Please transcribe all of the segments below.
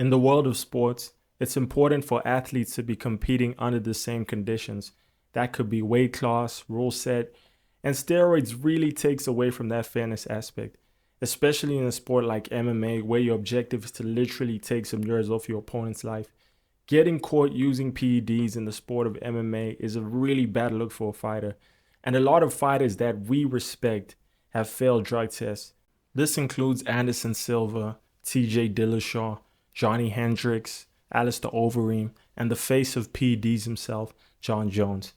In the world of sports, it's important for athletes to be competing under the same conditions. That could be weight class, rule set, and steroids really takes away from that fairness aspect, especially in a sport like MMA where your objective is to literally take some years off your opponent's life. Getting caught using PEDs in the sport of MMA is a really bad look for a fighter, and a lot of fighters that we respect have failed drug tests. This includes Anderson Silva, TJ Dillashaw, Johnny Hendricks, Alistair Overeem, and the face of PEDs himself, Jon Jones.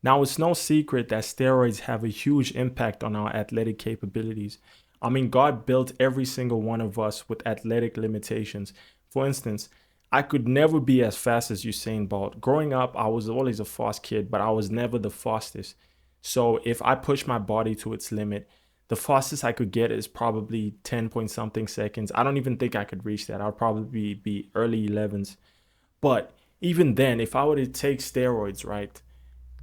Now, it's no secret that steroids have a huge impact on our athletic capabilities. I mean, God built every single one of us with athletic limitations. For instance, I could never be as fast as Usain Bolt. Growing up, I was always a fast kid, but I was never the fastest. So if I push my body to its limit, the fastest I could get is probably 10 point something seconds. I don't even think I could reach that. I'll probably be early 11s. But even then, if I were to take steroids, right,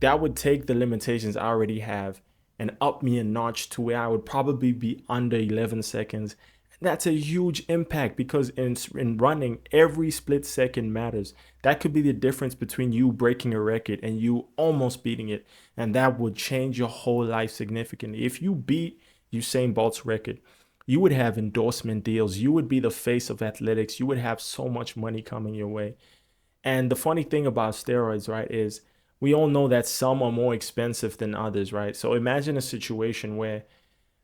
that would take the limitations I already have and up me a notch to where I would probably be under 11 seconds. That's a huge impact because in running, every split second matters. That could be the difference between you breaking a record and you almost beating it. And that would change your whole life significantly. If you beat Usain Bolt's record, you would have endorsement deals. You would be the face of athletics. You would have so much money coming your way. And the funny thing about steroids, right, is we all know that some are more expensive than others, right? So imagine a situation where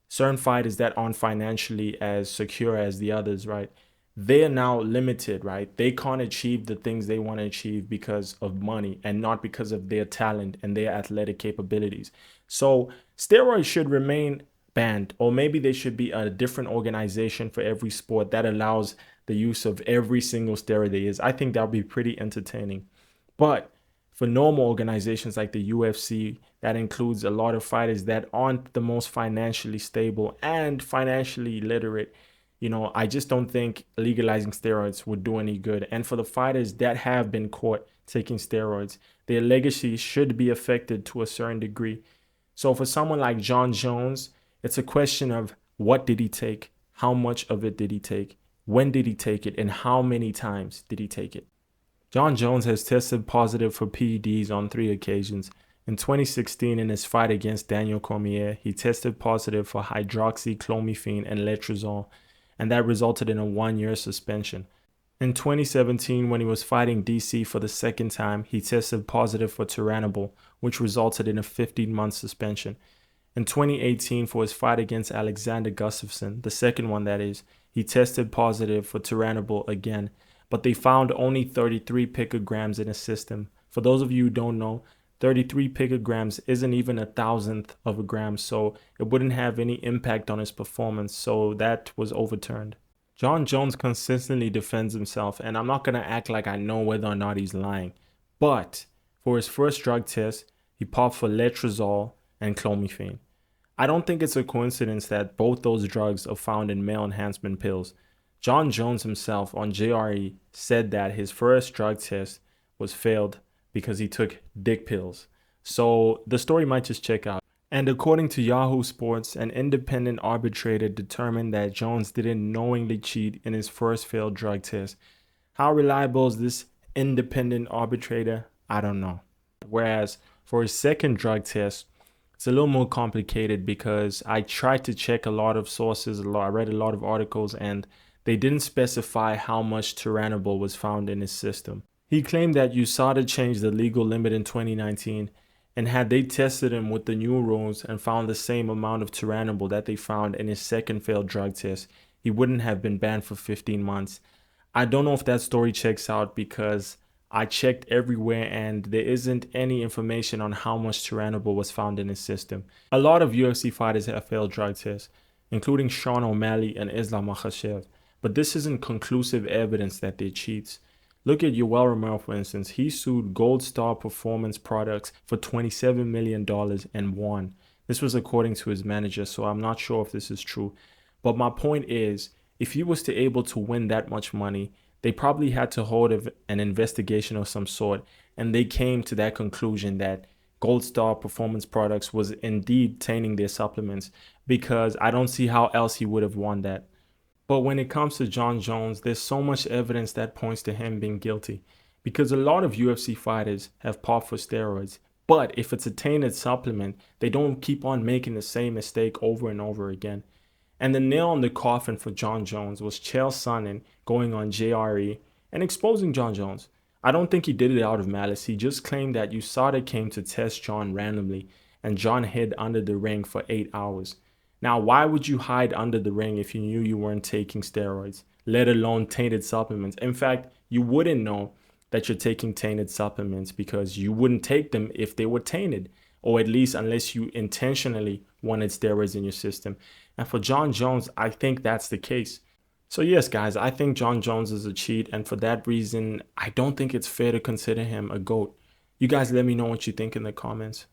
certain fighters that aren't financially as secure as the others, right? They are now limited, right? They can't achieve the things they want to achieve because of money and not because of their talent and their athletic capabilities. So steroids should remain banned, or maybe there should be a different organization for every sport that allows the use of every single steroid there is. I think that would be pretty entertaining. But for normal organizations like the UFC, that includes a lot of fighters that aren't the most financially stable and financially literate. I just don't think legalizing steroids would do any good. And for the fighters that have been caught taking steroids, their legacy should be affected to a certain degree. So for someone like Jon Jones, it's a question of what did he take? How much of it did he take? When did he take it? And how many times did he take it? Jon Jones has tested positive for PEDs on 3 occasions. In 2016, in his fight against Daniel Cormier, he tested positive for hydroxychlorophene and letrozole, and that resulted in a 1-year suspension. In 2017, when he was fighting DC for the second time, he tested positive for turinabol, which resulted in a 15-month suspension. In 2018, for his fight against Alexander Gustafsson, the second one that is, he tested positive for turinabol again, but they found only 33 picograms in his system. For those of you who don't know, 33 picograms isn't even a thousandth of a gram, so it wouldn't have any impact on his performance, so that was overturned. Jon Jones consistently defends himself, and I'm not going to act like I know whether or not he's lying. But for his first drug test, he popped for letrozole and clomiphene. I don't think it's a coincidence that both those drugs are found in male enhancement pills. Jon Jones himself on JRE said that his first drug test was failed because he took dick pills. So the story might just check out. And according to Yahoo Sports, an independent arbitrator determined that Jones didn't knowingly cheat in his first failed drug test. How reliable is this independent arbitrator? I don't know. Whereas for his second drug test, it's a little more complicated because I tried to check a lot of sources, I read a lot of articles, and they didn't specify how much turinabol was found in his system. He claimed that USADA changed the legal limit in 2019, and had they tested him with the new rules and found the same amount of turinabol that they found in his second failed drug test, he wouldn't have been banned for 15 months. I don't know if that story checks out because I checked everywhere and there isn't any information on how much turinabol was found in his system. A lot of UFC fighters have failed drug tests, including Sean O'Malley and Islam Makhachev. But this isn't conclusive evidence that they're cheats. Look at Yoel Romero, for instance. He sued Gold Star Performance Products for $27 million and won. This was according to his manager, so I'm not sure if this is true. But my point is, if he was to able to win that much money, they probably had to hold an investigation of some sort, and they came to that conclusion that Gold Star Performance Products was indeed tainting their supplements, because I don't see how else he would have won that. But when it comes to Jon Jones, there's so much evidence that points to him being guilty because a lot of UFC fighters have popped for steroids. But if it's a tainted supplement, they don't keep on making the same mistake over and over again. And the nail in the coffin for Jon Jones was Chael Sonnen going on JRE and exposing Jon Jones. I don't think he did it out of malice. He just claimed that USADA came to test Jon randomly and Jon hid under the ring for 8 hours. Now, why would you hide under the ring if you knew you weren't taking steroids, let alone tainted supplements? In fact, you wouldn't know that you're taking tainted supplements because you wouldn't take them if they were tainted, or at least unless you intentionally wanted steroids in your system. And for Jon Jones, I think that's the case. So yes, guys, I think Jon Jones is a cheat, and for that reason, I don't think it's fair to consider him a GOAT. You guys let me know what you think in the comments.